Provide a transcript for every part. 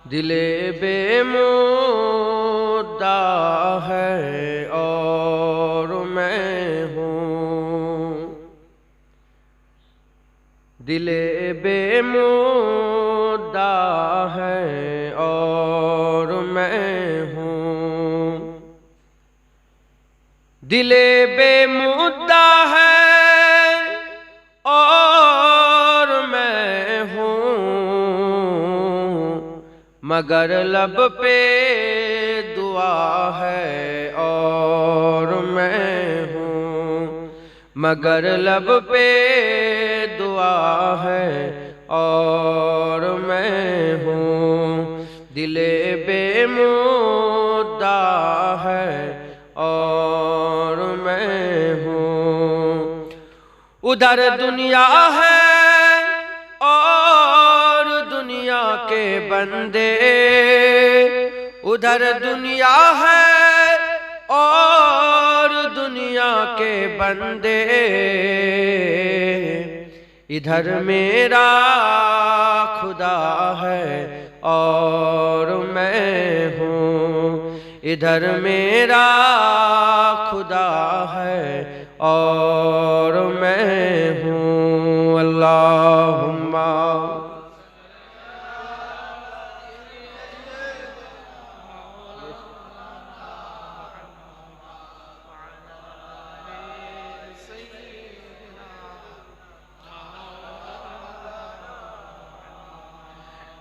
दिले बेमुद्दा है और मैं हूँ, दिले बेमुद्दा है और मैं हूँ, दिले बेमुद्दा है और मैं हूँ, मगर लब पे दुआ है और मैं हूँ, मगर लब पे दुआ है और मैं हूँ, दिले बेमुद्दा है और मैं हूँ। उधर दुनिया है और दुनिया के बंदे, उधर दुनिया है और दुनिया के बंदे, इधर मेरा खुदा है और मैं हूँ, इधर मेरा खुदा है और मैं हूँ। अल्लाहुम्मा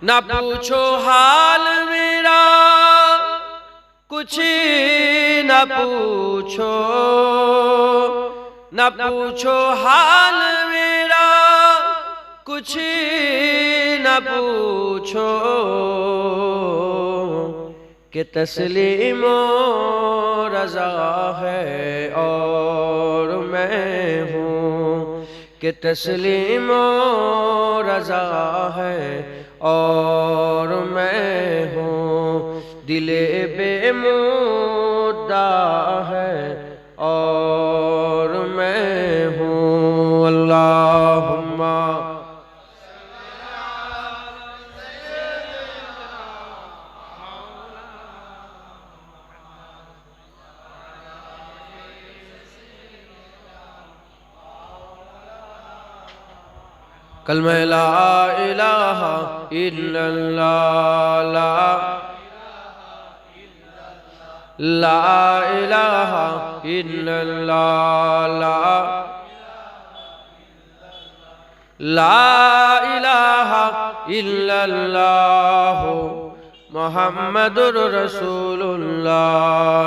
न पूछो हाल मेरा, कुछ न पूछो, न पूछो हाल मेरा, कुछ न पूछो, कि तस्लीमो रज़ा है और मैं हूँ, कि तस्लीमो रज़ा है और मैं हूँ, दिले बेमुद्दा है और मैं हूँ। अल्लाहुम्मा कलमा ला इलाहा इल्लल्लाह, ला इलाहा इल्लल्लाह, ला इलाहा इल्लल्लाह, मुहम्मदुर रसूलुल्लाह।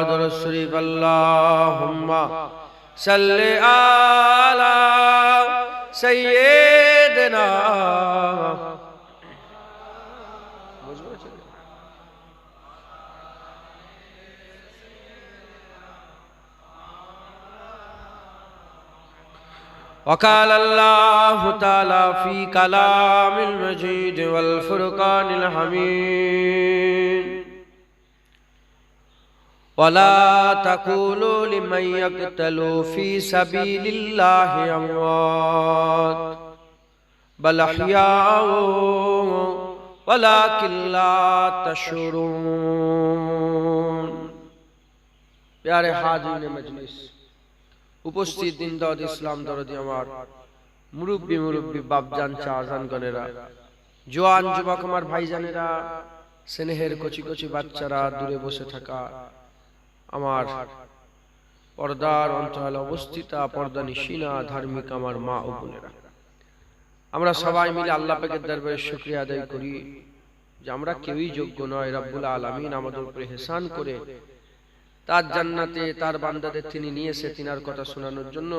दुरूद शरीफ अल्लाहुम्मा सल्लि अला सय्यिदना वक़ाल अल्लाहु तआला फ़ी कलामिल मजीद वल फ़ुरक़ानिल हमीद, वला तक़ूलू लिमन यक़्तलू फ़ी सबीलिल्लाहि अमवात बल अहयाउ वलाकिन ला तशऊरून। प्यारे हाज़िरीन मजलिस, उपस्थित दिनदाद इस्लाम दरदी আমার মুরব্বী মুরব্বী বাপজান চাচান গনেরা, জওয়ান যুবক আমার ভাইজানেরা, স্নেহের কচি কচি বাচ্চারা, দূরে বসে থাকা আমার পর্দার অন্তরালে অবস্থিতা পর্দানিশিনা ধার্মিক আমার মা ও বোনেরা, আমরা সবাই মিলে আল্লাহ পাকের দরবারে শুকরিয়া আদায় করি যে আমরা কেউই যোগ্য নয়, রব্বুল আলামিন আমাদের উপরে ইহসান করে তার জান্নাতে তার বান্দাদের তিনি নিয়ে এসে তিনার কথা শোনানোর জন্য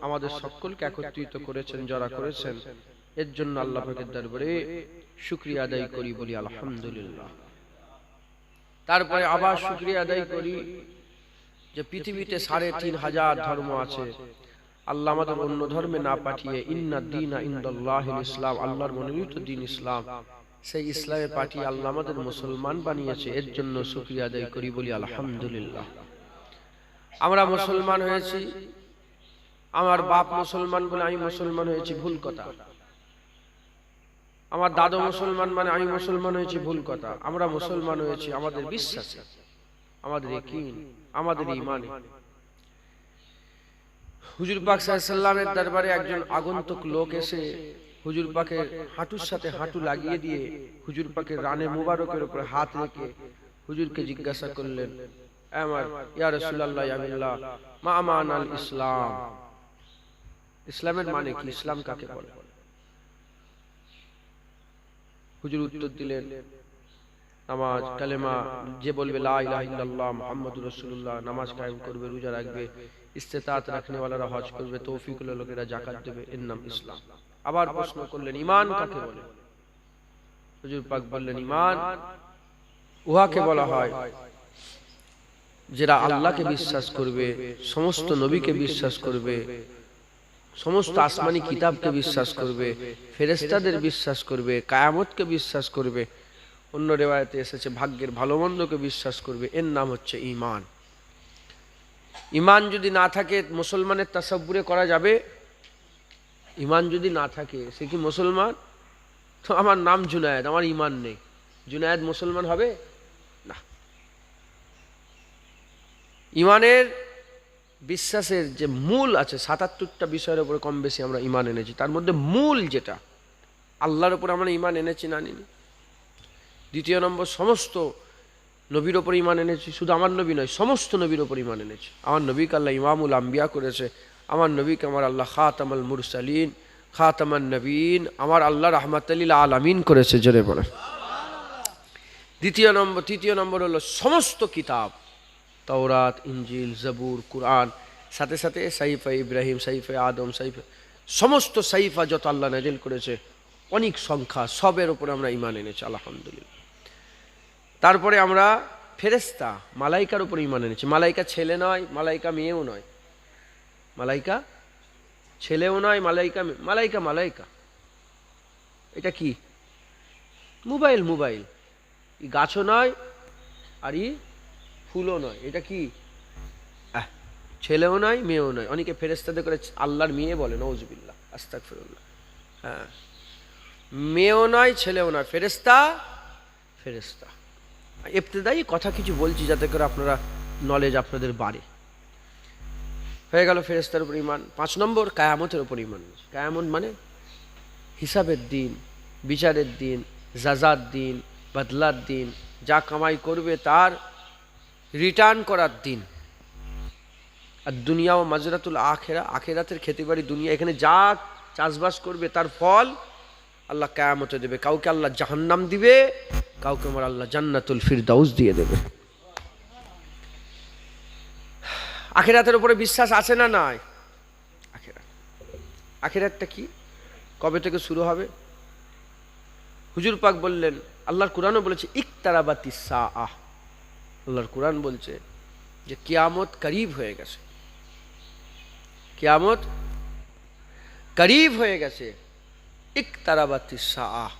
আমাদের সকলকে একত্রিত করেছেন, যারা করেছেন এর জন্য আল্লাহ পাকের দরবারে শুকরিয়া আদায় করি, বলি আলহামদুলিল্লাহ। তারপরে আবার শুকরিয়া আদায় করি যে পৃথিবীতে ৩৫০০ ধর্ম আছে, আল্লাহ আমাদের অন্য ধর্মে না পাঠিয়ে ইন্না দীনা ইনদাল্লাহিল ইসলাম, আল্লাহর মনোনীত দ্বীন ইসলাম, সেই ইসলামে পাঠিয়ে আল্লাহ আমাদের মুসলমান বানিয়েছে, এর জন্য শুকরিয়া আদায় করি, বলি আলহামদুলিল্লাহ। আমরা মুসলমান হয়েছি, আমার বাপ মুসলমান বলে আমি মুসলমান হয়েছি, ভুল কথা। আমার দাদা মুসলমান মানে আমি মুসলমান হয়েছি, ভুল কথা। আমরা মুসলমান হয়েছি আমাদের বিশ্বাসে, আমাদের ইয়াকিন, আমাদের ঈমানে। হুজুর পাক সাল্লাল্লাহু আলাইহি ওয়াসাল্লামের দরবারে একজন আগন্তুক লোক এসে হুজুর পাকের হাঁটুর সাথে হাঁটু লাগিয়ে দিয়ে হুজুর পাকের রানে মুবারকের উপরে হাত রেখে হুজুরকে জিজ্ঞাসা করলেন, আমার ইয়া রাসূলুল্লাহ ইয়া বিল্লাহ মা আমানাল ইসলাম, ইসলামের মানে কি, ইসলাম কাকে বলে? হুজুর উত্তর দিলেন, নামাজ, কালেমা, যে বলবে লা ইলাহা ইল্লাল্লাহ মুহাম্মাদুর রাসূলুল্লাহ, নামাজ কায়েম করবে, রোজা রাখবে, ইস্তেতাত রাখনে ওয়ালারা হজ করবে, তৌফিকুল লোকেরা যাকাত দেবে, এর নাম ইসলাম। আবার প্রশ্ন করলেন, ঈমান কাকে বলে? হুজুর পাক বললেন, ঈমান উহাকে বলা হয় যারা আল্লাহকে বিশ্বাস করবে, সমস্ত নবীকে বিশ্বাস করবে, সমস্ত আসমানি কিতাবকে বিশ্বাস করবে, ফেরেশতাদের বিশ্বাস করবে, কিয়ামতকে বিশ্বাস করবে, অন্য রিওয়ায়াতে এসেছে ভাগ্যের ভালো মন্দকে বিশ্বাস করবে, এর নাম হচ্ছে ঈমান। ঈমান যদি না থাকে মুসলমানের তাসাব্বুরে করা যাবে? ঈমান যদি না থাকে সে কি মুসলমান? তো আমার নাম জুনায়েদ, আমার ঈমান নেই, জুনায়েদ মুসলমান হবে না। ঈমানের বিশ্বাসের যে মূল আছে ৭৭টা বিষয়ের উপরে কম বেশি আমরা ঈমান এনেছি, তার মধ্যে মূল যেটা আল্লাহর উপর আমরা ঈমান এনেছি না নিনি। দ্বিতীয় নম্বর, সমস্ত নবীর ওপর ঈমান এনেছি, শুধু আমার নবী নয়, সমস্ত নবীর ওপর ঈমান এনেছি। আমার নবীকে আল্লাহ ইমামুল আম্বিয়া করেছে, আমার নবীকে আমার আল্লাহ খাতামুল মুরসালিন, খাতামান নবীন, আমার আল্লাহ রাহমাতাল লিল আলামিন করেছে, জোরে বলে। তৃতীয় নম্বর হলো সমস্ত কিতাব, তাওরাত, ইনজিল, জবুর, কুরআন, সাথে সাথে সাহিফা ইব্রাহিম, সাহিফা আদম, সাহিফা, সমস্ত সাহিফা যত আল্লাহ নাজিল করেছে অনেক সংখ্যা, সবের উপরে আমরা ঈমান এনেছি আলহামদুলিল্লাহ। তারপরে আমরা ফেরেশতা, মালাইকার উপর ঈমান এনেছি। মালাইকা ছেলে নয়, মালাইকা মেয়েও নয়, মালাইকা ছেলেও নয়, মালাইকা মালাইকা মালাইকা এটা কি? Mobile, mobile. ই গাছও নয় আর ই ফুলও নয়, এটা কি? ছেলেও নয়, মেয়েও নয়। অনেকে ফেরেশতাদের করে আল্লাহর মেয়ে বলে, নাউজুবিল্লাহ, আস্তাগফিরুল্লাহ। হ্যাঁ, মেয়েও নয়, ছেলেও নয়, ফেরেশতা, ফেরেশতা। ইবতিদায়ী কথা কিছু বলছি যাতে করে আপনারা নলেজ আপনাদের বাড়ে। হয়ে গেল ফেরেশতার উপর ঈমান। 5 নম্বর, কিয়ামতের উপর ঈমান। কিয়ামত মানে হিসাবের দিন, বিচারের দিন, জাযার দিন, বদলার দিন, যা কামাই করবে তার রিটার্ন করার দিন। আর দুনিয়া ও মাজরাতুল আখিরা, আখিরাতের খেতেবাড়ি দুনিয়া, এখানে যা চাষবাস করবে তার ফল আল্লাহ কিয়ামতে দেবে। কাউকে আল্লাহ জাহান্নাম দিবে, কাউকে আমার আল্লাহ জান্নাতুল ফিরদাউস দিয়ে দেবে। আখিরাতের উপরে বিশ্বাস আছে না নাই? আখিরাতটা কি, কবে থেকে শুরু হবে? হুজুর পাক বললেন, আল্লাহর কোরআনও বলেছে ইকতারাবাতিস সাআহ, আল্লাহর কোরআন বলছে যে কিয়ামত করিব হয়ে গেছে, কিয়ামত করিব হয়ে গেছে। ইকতারাবাতিস সাআহ,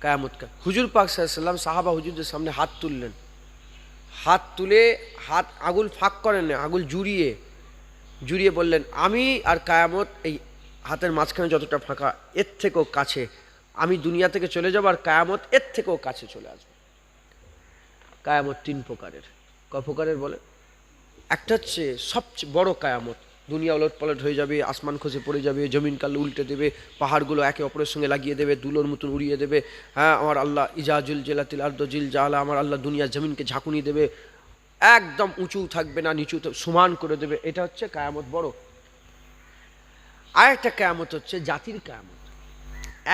কিয়ামত। হুজুর পাক সাল্লাল্লাহু আলাইহি ওয়াসাল্লাম সাহাবা হুজুরদের সামনে হাত তুললেন, হাত তুলে হাত আগুল ফাঁক করেন না, আগুল জুড়িয়ে জুড়িয়ে বললেন, আমি আর কিয়ামত এই হাতের মাঝখানে যতটা ফাঁকা, এর থেকেও কাছে আমি দুনিয়া থেকে চলে যাব, আর কিয়ামত এর থেকেও কাছে চলে আসবে। কিয়ামত 3 প্রকারের। ক প্রকারের বলে? একটা হচ্ছে সবচেয়ে বড় কিয়ামত, দুনিয়া ওলটপালট হয়ে যাবে, আসমান খসে পড়ে যাবে, জমিন কাল উল্টে দেবে, পাহাড়গুলো একে অপরের সঙ্গে লাগিয়ে দেবে, দুলোর মতন উড়িয়ে দেবে। হ্যাঁ, আমার আল্লাহ ইজাজুল জেলাতিল আরদ জিল জালা, আমার আল্লাহ দুনিয়া জমিনকে ঝাঁকুনি দেবে, একদম উঁচু থাকবে না, নিচু সমান করে দেবে। এটা হচ্ছে কিয়ামত বড়। আরেকটা কিয়ামত হচ্ছে জাতির কিয়ামত,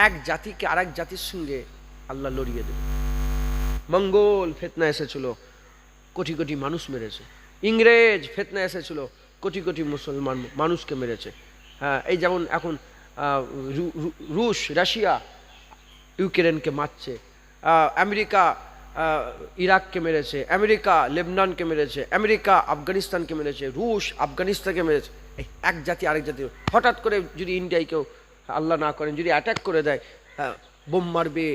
এক জাতিকে আরেক জাতির সঙ্গে আল্লাহ লড়িয়ে দেবে। মঙ্গল ফিতনা এসেছিল, কোটি কোটি মানুষ মেরেছে। ইংরেজ ফিতনা এসেছিল, কোটি কোটি মুসলমান মানুষকে মেরেছে। হ্যাঁ, এই যেমন এখন রুশ, রাশিয়া ইউক্রেনকে মারছে, আমেরিকা ইরাককে মেরেছে, আমেরিকা লেবনানকে মেরেছে, আমেরিকা আফগানিস্তানকে মেরেছে, রুশ আফগানিস্তানকে মেরেছে। এক জাতি আরেক জাতি, হঠাৎ করে যদি ইন্ডিয়ায় কেউ আল্লাহ না করেন যদি অ্যাটাক করে দেয়, বোম মারবে,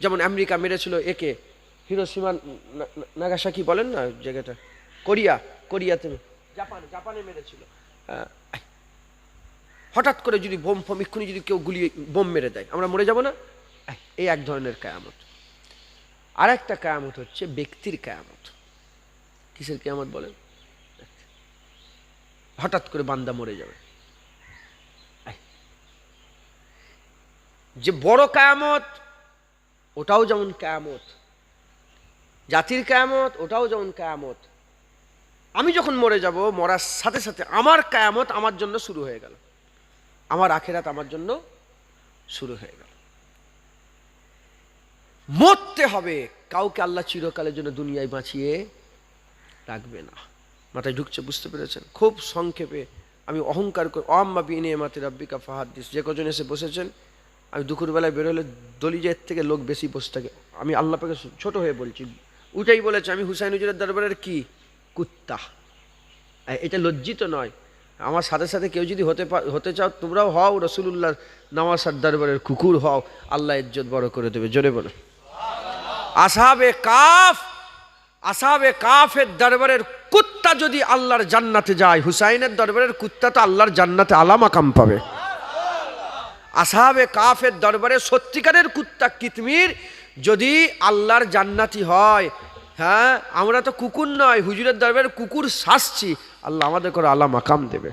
যেমন আমেরিকা মেরেছিল একে, হিরোশিমা নাগাসাকি বলেন না জায়গাটা, কোরিয়াতে, জাপানে মেরেছিল। হঠাৎ করে যদি বোম ফোম এক্ষুনি যদি কেউ বোম মেরে দেয়, আমরা মরে যাব না? এই এক ধরনের কিয়ামত। আর একটা কিয়ামত হচ্ছে ব্যক্তির কিয়ামত। কিসের কিয়ামত বলেন? হঠাৎ করে বান্দা মরে যাবে। যে বড় কিয়ামত ওটাও যেমন কিয়ামত, জাতির কিয়ামত ওটাও যেমন কিয়ামত। আমি যখন মরে যাব, মরার সাথে সাথে আমার কিয়ামত আমার জন্য শুরু হয়ে গেল, আমার আখিরাত আমার জন্য শুরু হয়ে গেল। মরতে হবে, কাউকে আল্লাহ চিরকালের জন্য দুনিয়ায় বাঁচিয়ে রাখবে না। মাথায় ঢুকছে? বুঝতে পেরেছেন? খুব সংক্ষেপে আমি অহংকার করে আম্মা বিনিয়ামাতি রাব্বিকা ফাহাদ্দিস, যে কজন এসে বসেছেন, আমি দুপুরবেলায় বেরোলে দলিজের থেকে লোক বেশি বসে থাকে। আমি আল্লাহ পাকে ছোট হয়ে বলছি, ওইটাই বলেছে আমি হুসাইন হুজুরের দরবারের কি কুত্তা। এটা লজ্জিত নয়। আমার সাথে সাথে কেউ যদি হতে চাও তোমরাও হও রসুলুল্লাহ নওয়াসার দরবারের কুকুর হও, আল্লাহ ইজ্জত বড় করে দেবে। জোরে বলো। আসহাবে কাফের দরবারের কুত্তা যদি আল্লাহর জান্নাতে যায়, হুসাইনের দরবারের কুত্তা তো আল্লাহর জান্নাতে আলা মাকাম পাবে। আসহাবে কাফের দরবারে সত্যিকারের কুত্তা কিতমির যদি আল্লাহর জান্নাতি হয়, হ্যাঁ, আমরা তো কুকুর নয়, হুজুরের দরবারে কুকুর শাসছি, আল্লাহ আমাদের করে আলা মাকাম দেবে।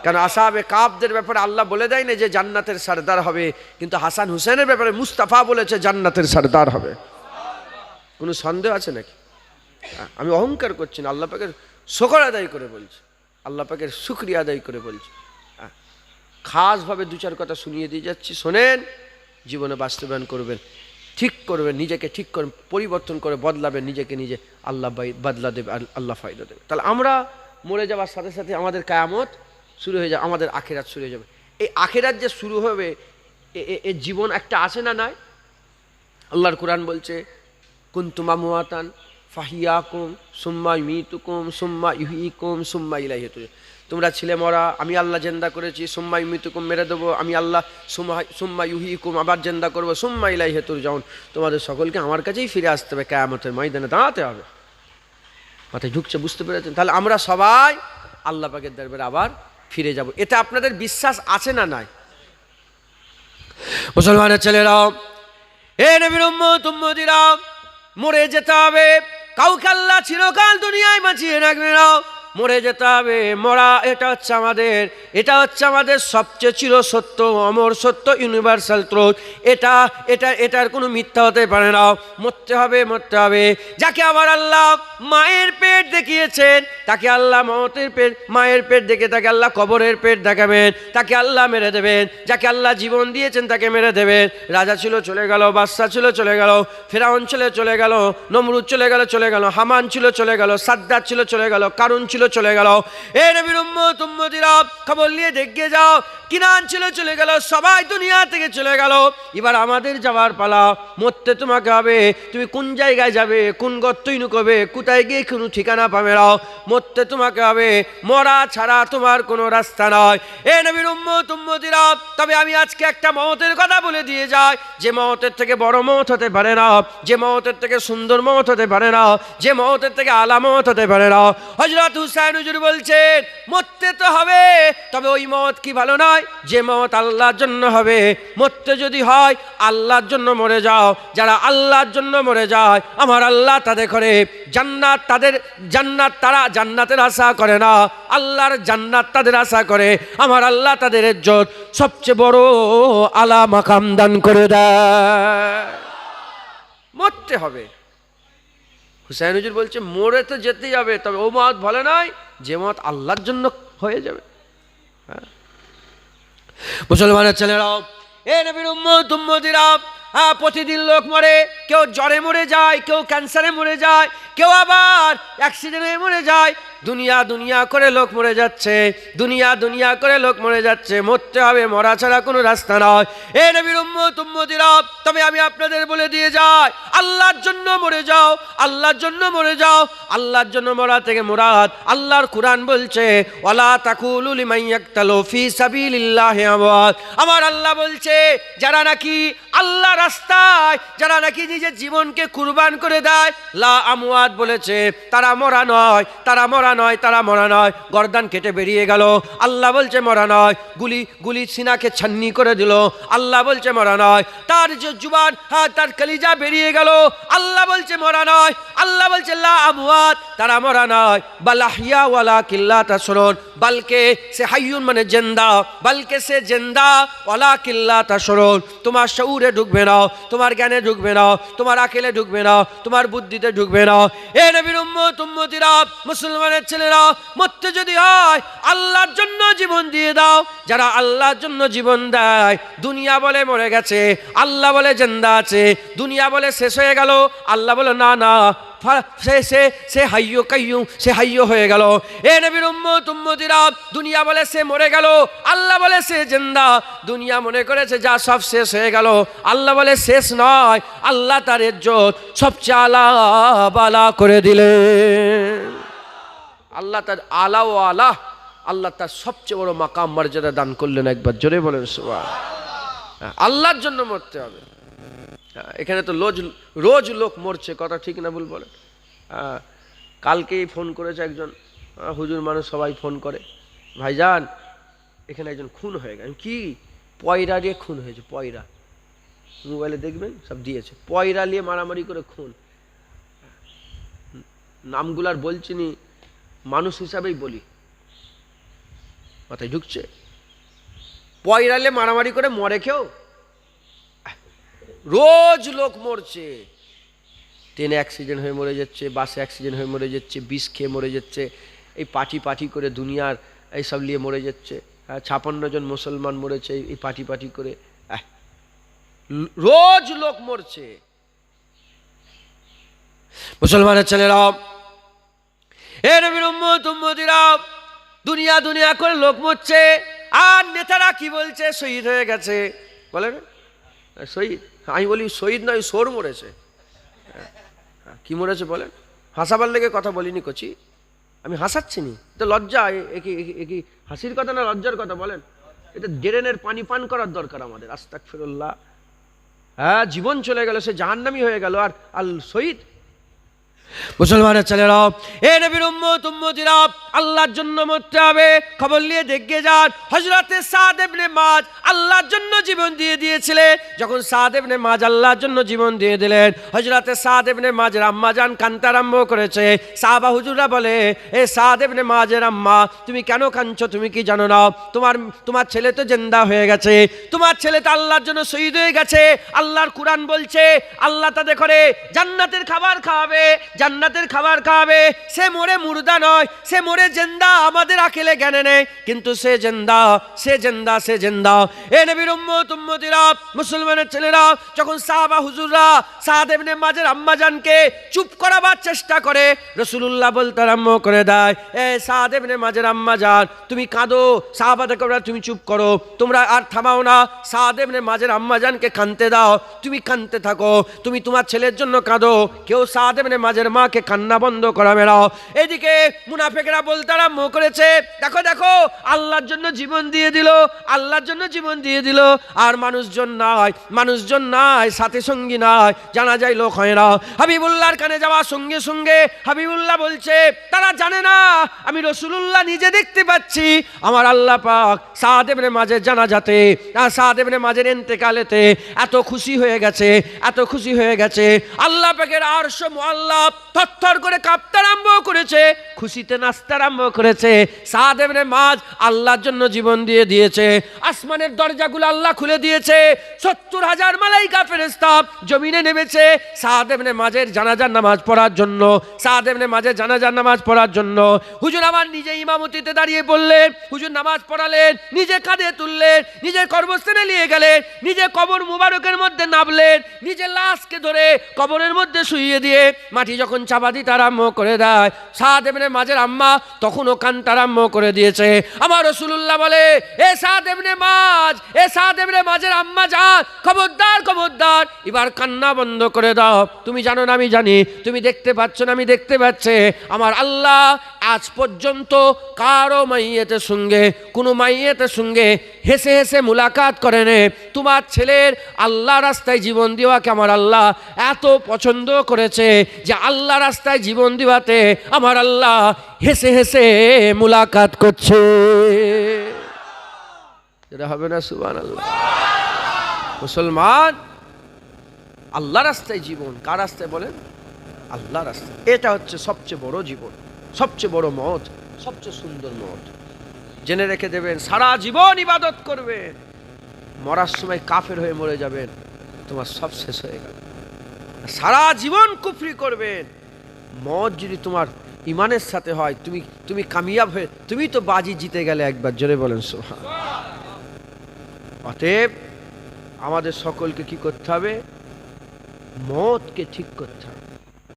কারণ আসহাবে কাফদের ব্যাপারে আল্লাহ বলে দেয় না যে জান্নাতের সরদার হবে, কিন্তু হাসান হুসেনের ব্যাপারে মুস্তাফা বলেছে জান্নাতের সরদার হবে। কোনো সন্দেহ আছে নাকি? আমি অহংকার করছি না, আল্লাহ পাকের শুকর আদায় করে বলছি, আল্লাহ পাকের শুকরিয়া আদায় করে বলছি। খাসভাবে দু চার কথা শুনিয়ে দিয়ে যাচ্ছি, শোনেন, জীবনে বাস্তবায়ন করবেন, ঠিক করবেন, নিজেকে ঠিক করবেন, পরিবর্তন করে বদলাবেন নিজেকে নিজে, আল্লাহ বদলা দেবে, আল্লাহ ফায়দা দেবে। তাহলে আমরা মরে যাওয়ার সাথে সাথে আমাদের কিয়ামত শুরু হয়ে যাবে, আমাদের আখিরাত শুরু হয়ে যাবে। এই আখিরাত যে শুরু হবে, এ জীবন একটা আছে না নাই? আল্লাহর কোরআন বলছে কুনতুম আমওয়াতান ফাহিয়াকুম সুম্মা ইউমিতুকুম সুম্মা ইউহয়িকুম সুম্মা ইলাইহি তুরজাউন। তোমরা ছিলে মরা, আমি আল্লাহ জিন্দা করেছি, সুম্মা ইউমিতুকুম মেরে দেবো, আমি আল্লাহ সুম্মা ইউহয়িকুম আবার জিন্দা করবো, সুম্মা ইলাইহি তুরজাউন। তোমাদের সকলকে আমার কাছেই ফিরে আসতে হবে, কিয়ামতের ময়দানে দাঁড়াতে হবে। মাথায় ঢুকছে? বুঝতে পেরেছেন? তাহলে আমরা সবাই আল্লাহ পাকের দরবারে আবার ফিরে যাব। এটা আপনাদের বিশ্বাস আছে না নাই? মুসলমানের ছেলেরাও, হে নবীর উম্মতিরা, মরে যেতে হবে, কাউকে আল্লাহ চিরকাল দুনিয়ায় বাঁচিয়ে রাখবে না, মরে যেতে হবে। মরা এটা হচ্ছে আমাদের সবচেয়ে চির সত্য, অমর সত্য, ইউনিভার্সাল ট্রুথ। এটার কোনো মিথ্যা হতে পারে না। মরতে হবে। যাকে আবার আল্লাহ মায়ের পেট দেখিয়েছেন, তাকে আল্লাহ মায়ের পেট দেখে তাকে আল্লাহ কবরের পেট দেখাবেন, তাকে আল্লাহ মেরে দেবেন। যাকে আল্লাহ জীবন দিয়েছেন তাকে মেরে দেবেন। রাজা ছিল চলে গেল, বাদশা ছিল চলে গেল, ফেরাউন ছিল চলে গেল, নমরুদ চলে গেল, হামান ছিল চলে গেল, সাদ্দাত ছিল চলে গেল, কারুন ছিল চলে গেল। এ নবীর উম্মতিরা, খবর নিয়ে দেখে যাও, কিনান ছিল চলে গেল, সবাই দুনিয়া থেকে চলে গেল। এবার আমাদের যাওয়ার পালা। মরতে তোমাকে হবে। তুমি কোন জায়গায় যাবে, কোন গর্তই নুকোবে, কোথায় গিয়ে কোনো ঠিকানা পাবে না। মরতে তোমাকে হবে, মরা ছাড়া তোমার কোনো রাস্তা নয়। এ নবীর উম্মতিরা, তবে আমি আজকে একটা মওতের কথা বলে দিয়ে যাই, যে মওতের থেকে বড় মওত হতে পারে না, যে মওতের থেকে সুন্দর মওত হতে পারে না, যে মওতের থেকে আলা মওত হতে পারে না। হযরত হুসাইন হুজুর বলছেন মরতে তো হবে, তবে ওই মওত কি ভালো নয়, যে মওত আল্লাহর জন্য হবে। মরতে যদি হয় আল্লাহর জন্য মরে যাও। যারা আল্লাহর জন্য মরে যায়, আমার আল্লাহ তাদের করে জান্নাত, তাদের জান্নাত, তারা জান্নাতের আশা করে না, আল্লাহর জান্নাত তাদের আশা করে। আমার আল্লাহ তাদের ইজ্জত সবচেয়ে বড় আলা মাকাম দান করে দেয়। মরতে হবে। হুসাইন হুজুর বলছে মরে তো যেতেই হবে, তবে ও মত ভালো নয় যে মত আল্লাহর জন্য হয়ে যাবে। হ্যাঁ, মুসলমানের ছেলেরাও, এ নবীর উম্মতিরা, প্রতিদিন লোক মরে। কেউ জ্বরে মরে যায়, কেউ ক্যান্সারে মরে যায়, কেউ আবার অ্যাক্সিডেন্টে মরে যায়। দুনিয়া করে লোক মরে যাচ্ছে, দুনিয়া করে লোক মরে যাচ্ছে। মরতে হবে, মরা ছাড়া কোনো রাস্তা নয়। এ নবীর উম্মতিরা, তবে আমি আপনাদের বলে দিয়ে যাই, আল্লাহর জন্য মরে যাও, আল্লাহর জন্য মরে যাও। আল্লাহর জন্য মরা থেকে মুরাদ, আল্লাহর কুরআন বলছে ওয়ালা তাকুলু লিমান ইয়াকতালু ফি সাবিলিল্লাহি আমওয়াত। আমার আল্লাহ বলছে যারা নাকি আল্লাহ রাস্তায়, যারা নাকি নিজের জীবনকে কুরবান করে দেয়, লা আমওয়াত বলেছে, তারা মরা নয়, তারা মরা মরা নয়, তারা মরা নয়, গর্দান কেটে বেরিয়ে গেল। আল্লাহ বলছে মরা নয়, গুলি সিনাকে ছান্নি করে দিল। আল্লাহ বলছে মরা নয়, তার যে জুবান, তার কলিজা বেরিয়ে গেল। আল্লাহ বলছে মরা নয়। আল্লাহ বলছে লা আমওয়াত, তারা মরা নয়, বাল আহইয়া ওয়ালাকিন লা তাশউরুন, বলকে সে হাইয়ুন মানে জিন্দা, বলকে সে জিন্দা, ওয়ালাকিন লা তাশউরুন, তোমার শউরে ঢুকবে না, তোমার জ্ঞানে ঢুকবে না, তোমার আকলে ঢুকবে না, তোমার বুদ্ধিতে ঢুকবে না। এ নবীর উম্মত উম্মতিরা, মুসলমানের ছেলেরা, মরতে যদি হয় আল্লাহর জন্য জীবন দিয়ে দাও। যারা আল্লাহর জন্য জীবন দেয়, দুনিয়া বলে মরে গেছে, আল্লাহ বলে জিন্দা আছে। দুনিয়া বলে শেষ হয়ে গেল, আল্লাহ বলে না না, সে হাইয়ো কাইয়ুম, সে হাইয়ো হয়ে গেল। এ নবীর উম্মত উম্মতিরা, দুনিয়া বলে সে মরে গেল, আল্লাহ বলে সে জিন্দা। দুনিয়া মনে করেছে যা সব শেষ হয়ে গেল, আল্লাহ বলে শেষ নয়, আল্লাহ তার ইজ্জত সবচেয়ে আলা বালা করে দিলেন। আল্লাহ তার আলা ও আলা, আল্লাহ তার সবচেয়ে বড় মাকাম মর্যাদা দান করলেন। একবার জোরে বলেন সুবহানাল্লাহ। আল্লাহর জন্য মরতে হবে। এখানে তো রোজ লোক মরছে, কথা ঠিক না ভুল বলেন? কালকেই ফোন করেছে একজন হুজুর মানুষ, সবাই ফোন করে, ভাইজান এখানে একজন খুন হয়ে গেছে। কি? পয়রা দিয়ে খুন হয়েছে। পয়রা, মোবাইলে দেখবেন সব দিয়েছে, পয়রা নিয়ে মারামারি করে খুন। নামগুলার বলছি নি, মানুষ হিসাবেই বলি, মাথায় ঢুকছে? পয়রা নিয়ে মারামারি করে মরে কেউ? রোজ লোক মরছে, ট্রেনে অ্যাক্সিডেন্ট হয়ে মরে যাচ্ছে, বাসে অ্যাক্সিডেন্ট হয়ে মরে যাচ্ছে, বিষ খেয়ে মরে যাচ্ছে, এই পার্টি করে দুনিয়ার এইসব নিয়ে মরে যাচ্ছে। 56 জন মুসলমান মরেছে এই পার্টি করে। রোজ লোক মরছে। মুসলমানের ছেলেরা, এ নবীর উম্মত উম্মতিরা, দুনিয়া করে লোক মরছে, আর নেতারা কি বলছে? শহীদ হয়ে গেছে। বলে না শহীদ? আমি বলি শহীদ নয়, সোর মরেছে। কি মরেছে বলেন? হাসাবার লেগে কথা বলিনি কচি, আমি হাসাচ্ছি নি তো। লজ্জা, কি হাসির কথা না লজ্জার কথা বলেন? এটা ড্রেনের পানি পান করার দরকার আমাদের। আস্তাগফিরুল্লাহ। জীবন চলে গেল, সে জাহান্নামী হয়ে গেল, আর শহীদ। মুসলমানের ছেলেরা, এ নবীর উম্মত উম্মতিরা, আল্লাহর জন্য মরতে হবে। খবর নিয়ে দেখে যান, হযরতে সাদ ইবনে মাজ আল্লাহর জন্য জীবন দিয়ে দিয়েছিলেন। যখন সাদ ইবনে মাজ আল্লাহর জন্য জীবন দিয়ে দিলেন, হযরতে সাদ ইবনে মাজের আম্মা জান কাঁদতে আরম্ভ করেছে। সাহাবা হুজুররা বলে, এ সাদ ইবনে মাজের আম্মা, তুমি কেন কাঁদছো? তুমি কি জানো না তোমার ছেলে তো জিন্দা হয়ে গেছে, তোমার ছেলে তো আল্লাহর জন্য শহীদ হয়ে গেছে। আল্লাহর কুরআন বলছে আল্লাহ তাদের করে জান্নাতের খাবার খাওয়াবে, জান্নাতের খাবার খাওয়াবে। সে মরে মুর্দা নয়, সে মরে জিন্দা, আমাদের আকেলে জ্ঞানে নেই, কিন্তু সে জিন্দা, সে জিন্দা, সে জিন্দা। এ নবীর উম্মত উম্মতিরা, মুসলমানের ছেলেরা, যখন সাহাবা হুজুররা সাদ ইবনে মাজের আম্মা জানকে চুপ করাবার চেষ্টা করে, রাসূলুল্লাহ বলতে আরম্ভ করে দেয়, এ সাদ ইবনে মাজের আম্মা জান, তুমি কাঁদো, সাহাবাদের কবরা তুমি চুপ করো, তোমরা আর থামাও না। সাদ ইবনে মাজের আম্মা জানকে কাঁদতে দাও, তুমি কাঁদতে থাকো, তুমি তোমার ছেলের জন্য কাঁদো। কেউ সাদ ইবনে মাজের মাকে কান্না বন্ধ করাবে না। এদিকে মুনাফিকরা বলতে আরম্ভ করেছে, দেখো দেখো, আল্লাহর জন্য জীবন দিয়ে দিল, আল্লাহর জন্য জীবন দিয়ে দিল, আর মানুষজন নাই, সাথে সঙ্গী নাই, জানা যায় লোক হয় না। হাবিবুল্লাহর কানে যাওয়ার সঙ্গে সঙ্গে হাবিবুল্লাহ বলছে, তারা জানে না আমি রাসূলুল্লাহ নিজে দেখতে পাচ্ছি। আমার আল্লাহ পাক সাদ ইবনে মাজের জানাজাতে, সাদ ইবনে মাজের ইন্তেকালেতে এত খুশি হয়ে গেছে, এত খুশি হয়ে গেছে, আল্লাহ পাকের আরশ মুআল্লা থরথর করে কাঁপতে আরম্ভ করেছে, খুশিতে নাচতে আরম্ভ করেছে। সাদ ইবনে মাজ আল্লাহর জন্য জীবন দিয়ে দিয়েছে। আসমানের দরজাগুলো আল্লাহ খুলে দিয়েছে, 70,000 মালাইকা ফেরেশতা জমিনে নেমেছে সাদ ইবনে মাজের জানাজার নামাজ পড়ার জন্য, সাদ ইবনে মাজের জানাজার নামাজ পড়ার জন্য। হুজুর আমার নিজে ইমামতিতে দাঁড়িয়ে বললেন, হুজুর নামাজ পড়ালেন, নিজে কাঁধে তুললেন, নিজের কর্মস্থানে নিয়ে গেলেন, নিজে কবর মুবারকের মধ্যে নামলেন, নিজে লাশকে ধরে কবরের মধ্যে শুইয়ে দিয়ে মাটি যখন চাপা দিতে আরম্ভ করে দেয়, সাদ ইবনে মাজের আম্মা তখনও কাঁদতে আরম্ভ করে দিয়েছে। আমার রাসূলুল্লাহ বলে, এ সাদ ইবনে মাজ, এ সাদ ইবনে মাজের আম্মা জান, খবরদার খবরদার, এবার কান্না বন্ধ করে দাও। তুমি জানো না আমি জানি, তুমি দেখতে পাচ্ছ না আমি দেখতে পাচ্ছি, আমার আল্লাহ আজ পর্যন্ত কারো মাইয়েতের সঙ্গে কোনো মাইয়েতের সঙ্গে হেসে হেসে মুলাকাত করে নে। তোমার ছেলের আল্লাহ রাস্তায় জীবন দেওয়াকে আমার আল্লাহ এত পছন্দ করেছে যে আল্লাহ রাস্তায় জীবন দেওয়াতে আমার আল্লাহ হেসে হেসে মুলাকাত করছে। এটা হবে না সুবহানাল্লাহ? মুসলমান, আল্লাহ রাস্তায় জীবন, কার রাস্তায় বলেন? আল্লাহ রাস্তায়। এটা হচ্ছে সবচেয়ে বড় জীবন, সবচেয়ে বড় মত, সবচেয়ে সুন্দর মত। জেনে রেখে দেবেন, সারা জীবন ইবাদত করবেন, মরার সময় কাফের হয়ে মরে যাবেন, তোমার সব শেষ হয়ে গেল। সারা জীবন কুফরি করবেন, মত যদি তোমার ইমানের সাথে হয়, তুমি কামিয়াব হয়ে, তুমি তো বাজি জিতে গেলে একবার। জোরে বলেন সুবহানাল্লাহ। অতএব আমাদের সকলকে কি করতে হবে? মতকে ঠিক করতে হবে।